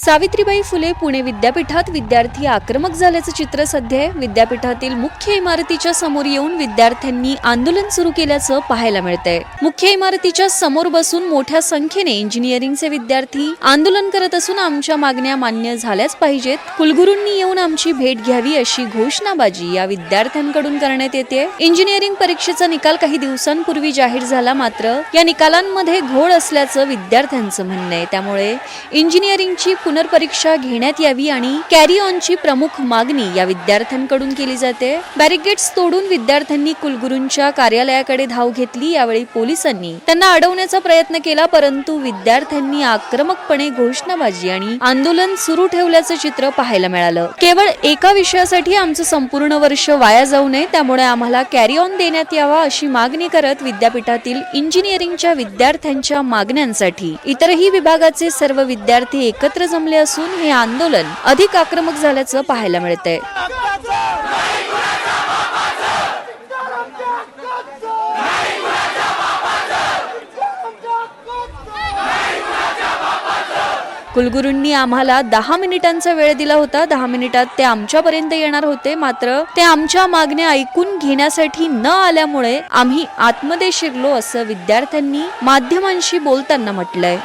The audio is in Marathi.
सावित्रीबाई फुले पुणे विद्यापीठात विद्यार्थी आक्रमक झाल्याचं चित्र सध्या आहे। विद्यापीठातील मुख्य इमारतीच्या समोर येऊन विद्यार्थ्यांनी आंदोलन सुरू केल्याचं पाहायला मिळतंय। मुख्य इमारतीच्या समोर बसून मोठ्या संख्येने इंजिनिअरिंगचे विद्यार्थी आंदोलन करत असून आमच्या मागण्या मान्य झाल्याच पाहिजेत, कुलगुरूंनी येऊन आमची भेट घ्यावी अशी घोषणाबाजी या विद्यार्थ्यांकडून करण्यात येते। इंजिनिअरिंग परीक्षेचा निकाल काही दिवसांपूर्वी जाहीर झाला, मात्र या निकालांमध्ये घोळ असल्याचं विद्यार्थ्यांचं म्हणणं आहे। त्यामुळे इंजिनिअरिंगची पुनर्परीक्षा घेण्यात यावी आणि कॅरी ऑनची प्रमुख मागणी या विद्यार्थ्यांकडून केली जाते। बॅरिकेड्स तोडून विद्यार्थ्यांनी कुलगुरूंच्या कार्यालयाकडे धाव घेतली। यावेळी पोलिसांनी त्यांना अडवण्याचा प्रयत्न केला, परंतु विद्यार्थ्यांनी आक्रमकपणे घोषणाबाजी आणि आंदोलन सुरू ठेवल्याचं चित्र पाहायला मिळालं। केवळ एका विषयासाठी आमचं संपूर्ण वर्ष वाया जाऊ नये, त्यामुळे आम्हाला कॅरी ऑन देण्यात यावा अशी मागणी करत विद्यापीठातील इंजिनिअरिंगच्या विद्यार्थ्यांच्या मागण्यांसाठी इतरही विभागाचे सर्व विद्यार्थी एकत्र जमले असून हे आंदोलन अधिक आक्रमक झाल्याचं पाहायला मिळतंय। कुलगुरूंनी आम्हाला 10 मिनिटांचा वेळ दिला होता। 10 मिनिटात ते आमच्यापर्यंत येणार होते, मात्र ते आमच्या मागण्या ऐकून घेण्यासाठी न आल्यामुळे आम्ही आतमध्ये शिरलो असं विद्यार्थ्यांनी माध्यमांशी बोलताना म्हटलंय।